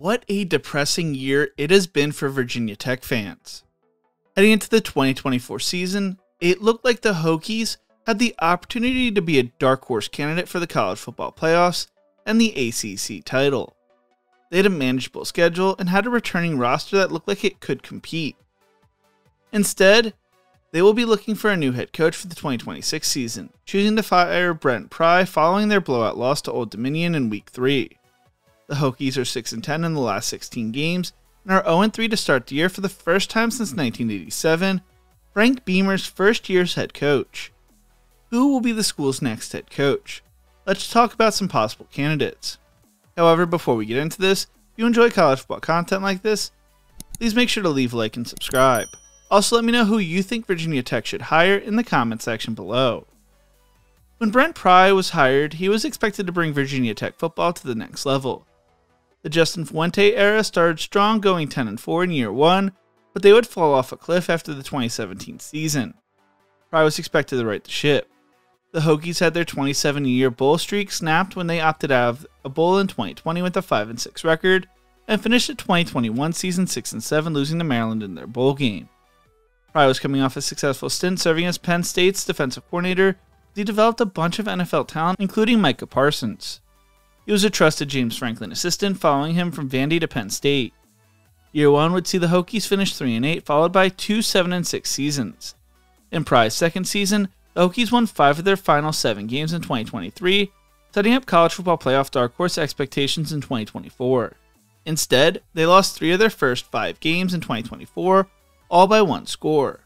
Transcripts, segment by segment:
What a depressing year it has been for Virginia Tech fans. Heading into the 2024 season, it looked like the Hokies had the opportunity to be a dark horse candidate for the college football playoffs and the ACC title. They had a manageable schedule and had a returning roster that looked like it could compete. Instead, they will be looking for a new head coach for the 2026 season, choosing to fire Brent Pry following their blowout loss to Old Dominion in Week 3. The Hokies are 6-10 in the last 16 games and are 0-3 to start the year for the first time since 1987, Frank Beamer's first year as head coach. Who will be the school's next head coach? Let's talk about some possible candidates. However, before we get into this, if you enjoy college football content like this, please make sure to leave a like and subscribe. Also, let me know who you think Virginia Tech should hire in the comment section below. When Brent Pry was hired, he was expected to bring Virginia Tech football to the next level. The Justin Fuente era started strong, going 10-4 in year 1, but they would fall off a cliff after the 2017 season. Pry was expected to right the ship. The Hokies had their 27-year bowl streak snapped when they opted out of a bowl in 2020 with a 5-6 record, and finished the 2021 season 6-7, losing to Maryland in their bowl game. Pry was coming off a successful stint serving as Penn State's defensive coordinator. He developed a bunch of NFL talent, including Micah Parsons. He was a trusted James Franklin assistant, following him from Vandy to Penn State. Year 1 would see the Hokies finish 3-8, followed by 2 7-6 seasons. In Pry's second season, the Hokies won 5 of their final 7 games in 2023, setting up college football playoff dark horse expectations in 2024. Instead, they lost 3 of their first 5 games in 2024, all by 1 score.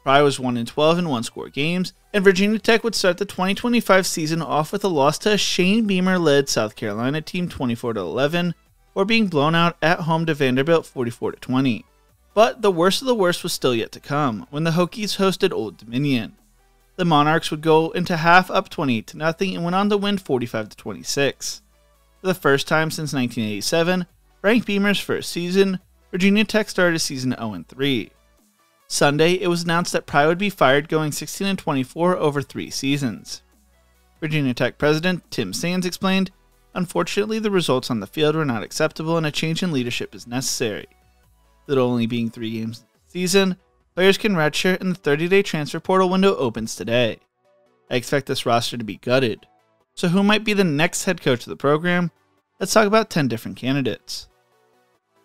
Pry was 1-12 in 1-score games, and Virginia Tech would start the 2025 season off with a loss to a Shane Beamer-led South Carolina team 24-11, or being blown out at home to Vanderbilt 44-20. But the worst of the worst was still yet to come, when the Hokies hosted Old Dominion. The Monarchs would go into half up 28-0 and went on to win 45-26. For the first time since 1987, Frank Beamer's first season, Virginia Tech started a season 0-3. Sunday, it was announced that Pry would be fired, going 16-24 over 3 seasons. Virginia Tech president Tim Sands explained, "Unfortunately, the results on the field were not acceptable and a change in leadership is necessary. With it only being 3 games this season, players can redshirt and the 30-day transfer portal window opens today. I expect this roster to be gutted. So who might be the next head coach of the program? Let's talk about 10 different candidates."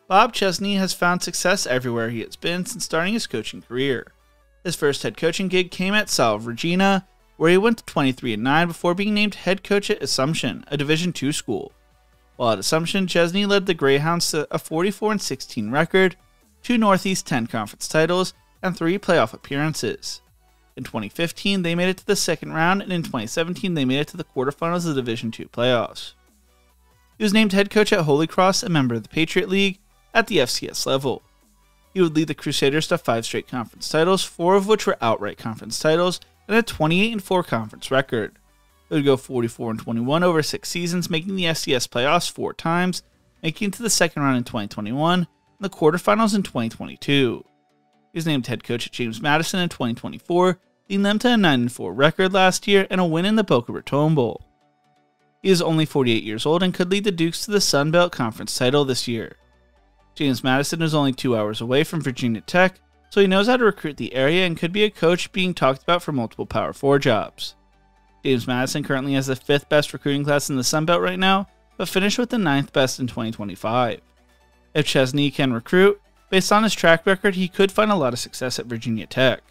Bob Chesney has found success everywhere he has been since starting his coaching career. His first head coaching gig came at Salve Regina, where he went to 23-9 before being named head coach at Assumption, a Division II school. While at Assumption, Chesney led the Greyhounds to a 44-16 record, 2 Northeast 10 conference titles, and 3 playoff appearances. In 2015, they made it to the second round, and in 2017, they made it to the quarterfinals of the Division II playoffs. He was named head coach at Holy Cross, a member of the Patriot League, at the FCS level. He would lead the Crusaders to 5 straight conference titles, 4 of which were outright conference titles, and a 28-4 conference record. They would go 44-21 over 6 seasons, making the FCS playoffs 4 times, making it to the second round in 2021, and the quarterfinals in 2022. He was named head coach at James Madison in 2024, leading them to a 9-4 record last year and a win in the Boca Raton Bowl. He is only 48 years old and could lead the Dukes to the Sun Belt Conference title this year. James Madison is only 2 hours away from Virginia Tech, so he knows how to recruit the area and could be a coach being talked about for multiple Power 4 jobs. James Madison currently has the 5th best recruiting class in the Sun Belt right now, but finished with the 9th best in 2025. If Chesney can recruit, based on his track record, he could find a lot of success at Virginia Tech.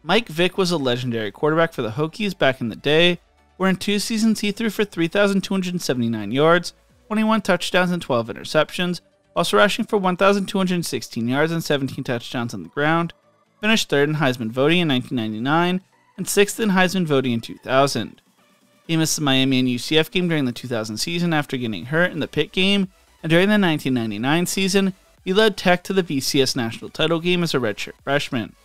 Mike Vick was a legendary quarterback for the Hokies back in the day, where in 2 seasons he threw for 3,279 yards, 21 touchdowns and 12 interceptions, also rushing for 1,216 yards and 17 touchdowns on the ground, finished 3rd in Heisman voting in 1999, and 6th in Heisman voting in 2000. He missed the Miami and UCF game during the 2000 season after getting hurt in the Pitt game, and during the 1999 season, he led Tech to the BCS national title game as a redshirt freshman.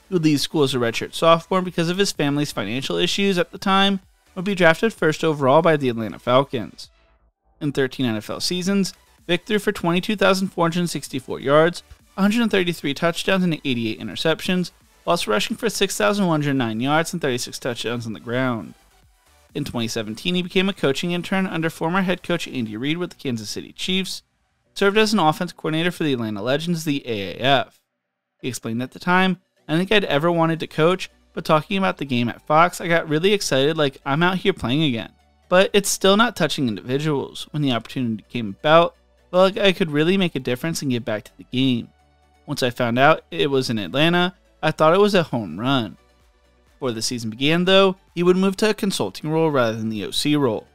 He would leave school as a redshirt sophomore because of his family's financial issues at the time, and would be drafted 1st overall by the Atlanta Falcons. In 13 NFL seasons, Vick threw for 22,464 yards, 133 touchdowns and 88 interceptions, whilst rushing for 6,109 yards and 36 touchdowns on the ground. In 2017, he became a coaching intern under former head coach Andy Reid with the Kansas City Chiefs, served as an offense coordinator for the Atlanta Legends, the AAF. He explained at the time, "I think I'd ever wanted to coach, but talking about the game at Fox, I got really excited like I'm out here playing again. But it's still not touching individuals. When the opportunity came about, I felt like I could really make a difference and give back to the game. Once I found out it was in Atlanta, I thought it was a home run." Before the season began, though, he would move to a consulting role rather than the OC role.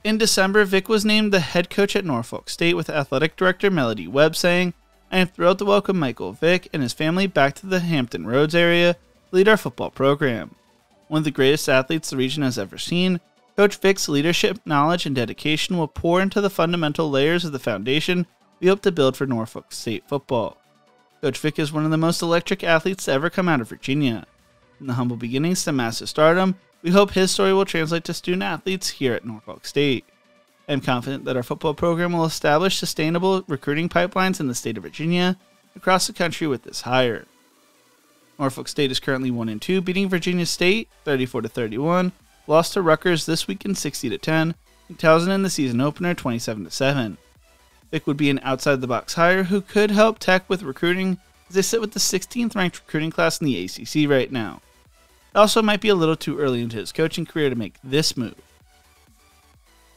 In December, Vic was named the head coach at Norfolk State, with athletic director Melody Webb saying, "I am thrilled to welcome Michael Vick and his family back to the Hampton Roads area to lead our football program. One of the greatest athletes the region has ever seen, Coach Vick's leadership, knowledge, and dedication will pour into the fundamental layers of the foundation we hope to build for Norfolk State football. Coach Vick is one of the most electric athletes to ever come out of Virginia. From the humble beginnings to massive stardom, we hope his story will translate to student athletes here at Norfolk State. I am confident that our football program will establish sustainable recruiting pipelines in the state of Virginia across the country with this hire." Norfolk State is currently 1-2, beating Virginia State 34-31, lost to Rutgers this weekend 60-10, and Towson in the season opener 27-7. Vick would be an outside-the-box hire who could help Tech with recruiting, as they sit with the 16th ranked recruiting class in the ACC right now. It also might be a little too early into his coaching career to make this move.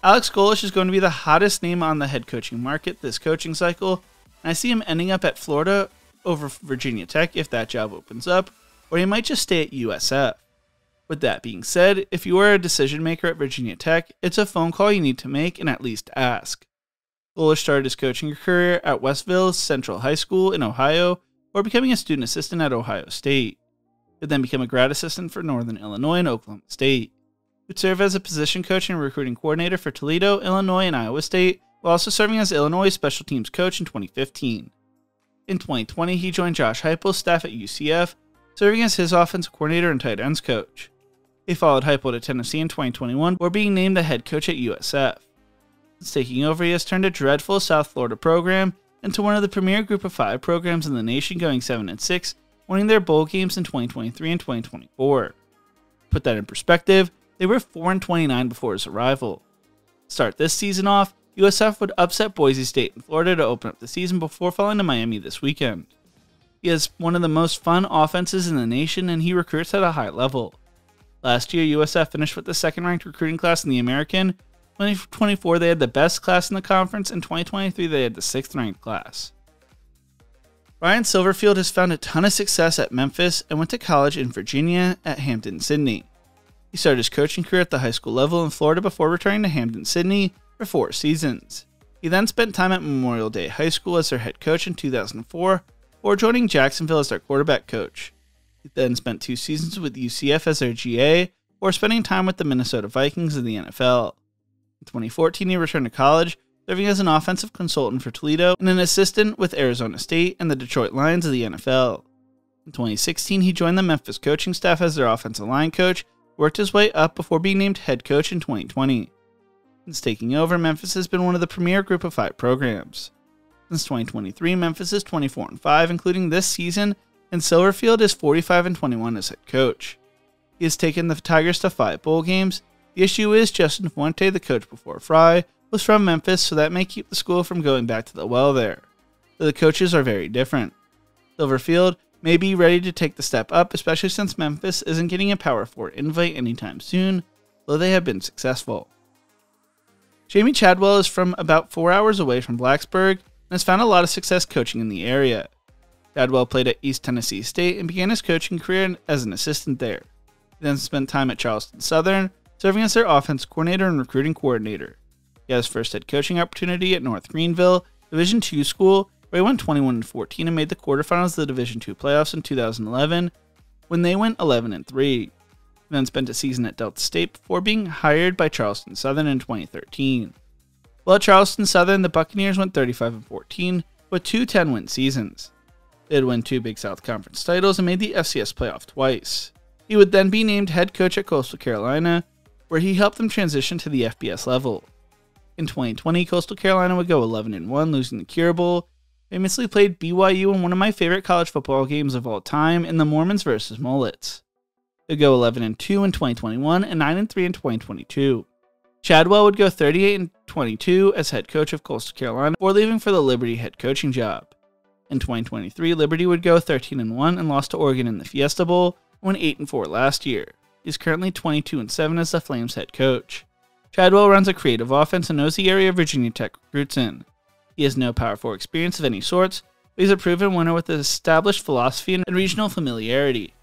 Alex Golesh is going to be the hottest name on the head coaching market this coaching cycle, and I see him ending up at Florida over Virginia Tech if that job opens up, or he might just stay at USF. With that being said, if you are a decision maker at Virginia Tech, it's a phone call you need to make and at least ask. Golesh started his coaching career at Westville Central High School in Ohio, or becoming a student assistant at Ohio State. He would then become a grad assistant for Northern Illinois and Oklahoma State. He would serve as a position coach and recruiting coordinator for Toledo, Illinois, and Iowa State, while also serving as Illinois special teams coach in 2015. In 2020, he joined Josh Heupel's staff at UCF, serving as his offensive coordinator and tight ends coach. He followed Heupel to Tennessee in 2021, before being named the head coach at USF. Since taking over, he has turned a dreadful South Florida program into one of the premier Group of 5 programs in the nation, going 7-6, winning their bowl games in 2023 and 2024. To put that in perspective, they were 4-29 before his arrival. To start this season off, USF would upset Boise State in Florida to open up the season before falling to Miami this weekend. He has one of the most fun offenses in the nation, and he recruits at a high level. Last year, USF finished with the second-ranked recruiting class in the American. 2024, they had the best class in the conference, and 2023, they had the 6th-ranked class. Ryan Silverfield has found a ton of success at Memphis and went to college in Virginia at Hampton-Sydney. He started his coaching career at the high school level in Florida before returning to Hampton-Sydney for 4 seasons. He then spent time at Memorial Day High School as their head coach in 2004, before joining Jacksonville as their quarterback coach. He then spent 2 seasons with UCF as their GA, before spending time with the Minnesota Vikings in the NFL. In 2014, he returned to college, serving as an offensive consultant for Toledo and an assistant with Arizona State and the Detroit Lions of the NFL. In 2016, he joined the Memphis coaching staff as their offensive line coach, worked his way up before being named head coach in 2020. Since taking over, Memphis has been one of the premier Group of 5 programs. Since 2023, Memphis is 24-5, including this season, and Silverfield is 45-21 as head coach. He has taken the Tigers to 5 bowl games. The issue is Justin Fuente, the coach before Fry, was from Memphis, so that may keep the school from going back to the well there. But the coaches are very different. Silverfield may be ready to take the step up, especially since Memphis isn't getting a Power 4 invite anytime soon, though they have been successful. Jamie Chadwell is from about 4 hours away from Blacksburg and has found a lot of success coaching in the area. Chadwell played at East Tennessee State and began his coaching career as an assistant there. He then spent time at Charleston Southern, serving as their offense coordinator and recruiting coordinator. He got his first head coaching opportunity at North Greenville, Division II school, where he went 21-14 and made the quarterfinals of the Division II playoffs in 2011, when they went 11-3. He then spent a season at Delta State before being hired by Charleston Southern in 2013. While at Charleston Southern, the Buccaneers went 35-14 with 2 10-win seasons. They had won 2 Big South Conference titles and made the FCS playoff twice. He would then be named head coach at Coastal Carolina, where he helped them transition to the FBS level. In 2020, Coastal Carolina would go 11-1, losing the Cure Bowl. Famously played BYU in one of my favorite college football games of all time in the Mormons vs. Mullets. He'll go 11-2 in 2021 and 9-3 in 2022. Chadwell would go 38-22 as head coach of Coastal Carolina before leaving for the Liberty head coaching job. In 2023, Liberty would go 13-1 and lost to Oregon in the Fiesta Bowl, and went 8-4 last year. He's currently 22-7 as the Flames head coach. Chadwell runs a creative offense and knows the area Virginia Tech recruits in. He has no Power 4 experience of any sorts, but he's a proven winner with an established philosophy and regional familiarity.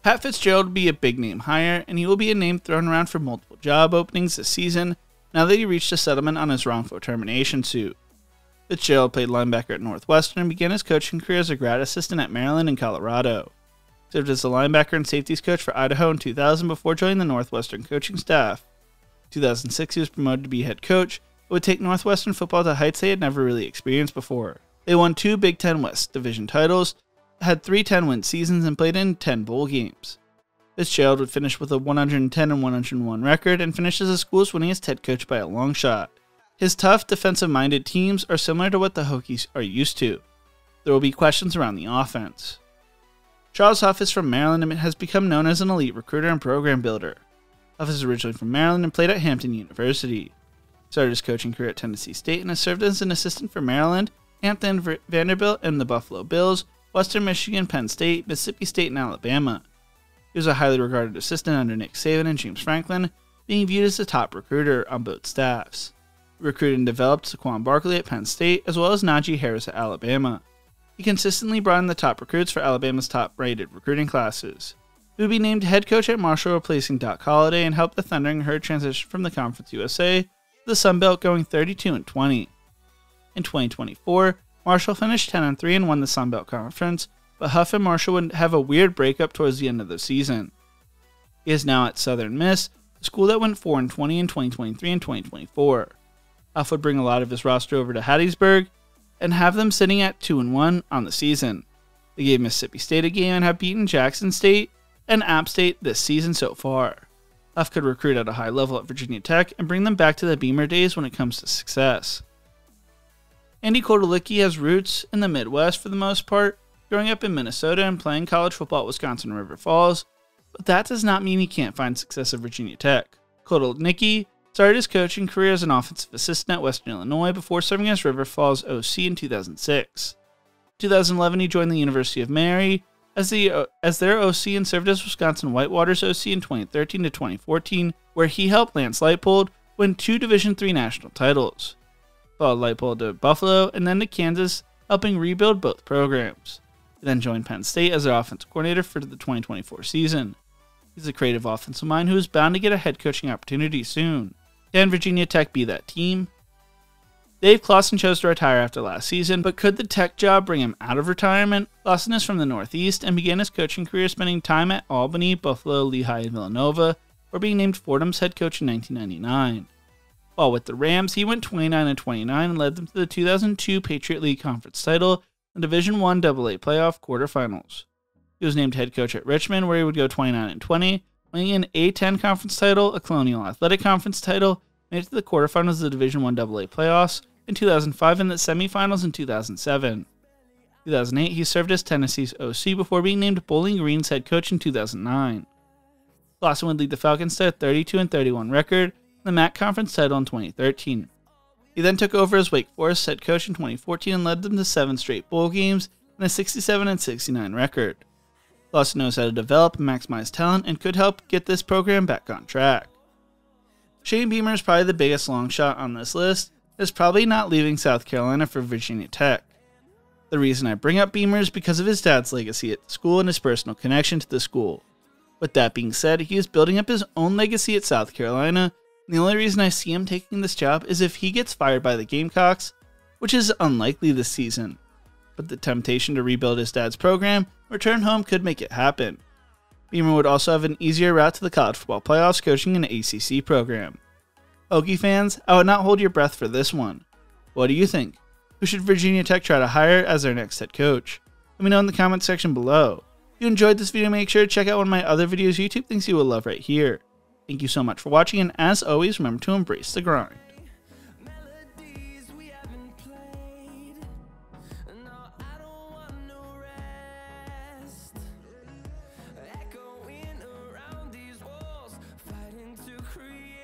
Pat Fitzgerald will be a big name hire, and he will be a name thrown around for multiple job openings this season now that he reached a settlement on his wrongful termination suit. Fitzgerald played linebacker at Northwestern and began his coaching career as a grad assistant at Maryland and Colorado. He served as a linebacker and safeties coach for Idaho in 2000 before joining the Northwestern coaching staff. In 2006, he was promoted to be head coach, but would take Northwestern football to heights they had never really experienced before. They won 2 Big Ten West Division titles, had 3 10-win seasons, and played in 10 bowl games. Fitzgerald would finish with a 110-101 record and finish as the school's winningest head coach by a long shot. His tough, defensive-minded teams are similar to what the Hokies are used to. There will be questions around the offense. Charles Huff is from Maryland and has become known as an elite recruiter and program builder. Huff is originally from Maryland and played at Hampton University. He started his coaching career at Tennessee State and has served as an assistant for Maryland, Hampton, Vanderbilt, and the Buffalo Bills, Western Michigan, Penn State, Mississippi State, and Alabama. He was a highly regarded assistant under Nick Saban and James Franklin, being viewed as the top recruiter on both staffs. He recruited and developed Saquon Barkley at Penn State, as well as Najee Harris at Alabama. He consistently brought in the top recruits for Alabama's top-rated recruiting classes. He would be named head coach at Marshall, replacing Doc Holliday, and helped the Thundering Herd transition from the Conference USA to the Sun Belt, going 32-20. In 2024, Marshall finished 10-3 and won the Sun Belt Conference, but Huff and Marshall would have a weird breakup towards the end of the season. He is now at Southern Miss, a school that went 4-20 in 2023 and 2024. Huff would bring a lot of his roster over to Hattiesburg and have them sitting at 2-1 on the season. They gave Mississippi State a game and have beaten Jackson State and App State this season so far. Huff could recruit at a high level at Virginia Tech and bring them back to the Beamer days when it comes to success. Andy Kotelicki has roots in the Midwest for the most part, growing up in Minnesota and playing college football at Wisconsin River Falls, but that does not mean he can't find success at Virginia Tech. Kotelicki started his coaching career as an offensive assistant at Western Illinois before serving as River Falls OC in 2006. In 2011, he joined the University of Mary as their OC and served as Wisconsin Whitewater's OC in 2013 to 2014, where he helped Lance Leipold win 2 Division III national titles. Followed Leipold to Buffalo and then to Kansas, helping rebuild both programs. He then joined Penn State as their offensive coordinator for the 2024 season. He's a creative offensive mind who is bound to get a head coaching opportunity soon. Can Virginia Tech be that team? Dave Clawson chose to retire after last season, but could the Tech job bring him out of retirement? Clawson is from the Northeast and began his coaching career spending time at Albany, Buffalo, Lehigh, and Villanova, or being named Fordham's head coach in 1999. While with the Rams, he went 29-29 and led them to the 2002 Patriot League Conference title and Division I AA playoff quarterfinals. He was named head coach at Richmond, where he would go 29-20, winning an A10 conference title, a Colonial Athletic Conference title, made it to the quarterfinals of the Division I AA playoffs in 2005 and the semifinals in 2007. In 2008, he served as Tennessee's OC before being named Bowling Green's head coach in 2009. Clawson would lead the Falcons to a 32-31 record, the MAC Conference title in 2013. He then took over as Wake Forest head coach in 2014 and led them to 7 straight bowl games and a 67-69 record. Clawson knows how to develop and maximize talent and could help get this program back on track. Shane Beamer is probably the biggest long shot on this list, and is probably not leaving South Carolina for Virginia Tech. The reason I bring up Beamer is because of his dad's legacy at the school and his personal connection to the school. With that being said, he is building up his own legacy at South Carolina. The only reason I see him taking this job is if he gets fired by the Gamecocks, which is unlikely this season. But the temptation to rebuild his dad's program, return home, could make it happen. Beamer would also have an easier route to the college football playoffs coaching an ACC program. Hokie fans, I would not hold your breath for this one. What do you think? Who should Virginia Tech try to hire as their next head coach? Let me know in the comments section below. If you enjoyed this video, make sure to check out one of my other videos YouTube thinks you will love right here. Thank you so much for watching, and as always, remember to embrace the grind.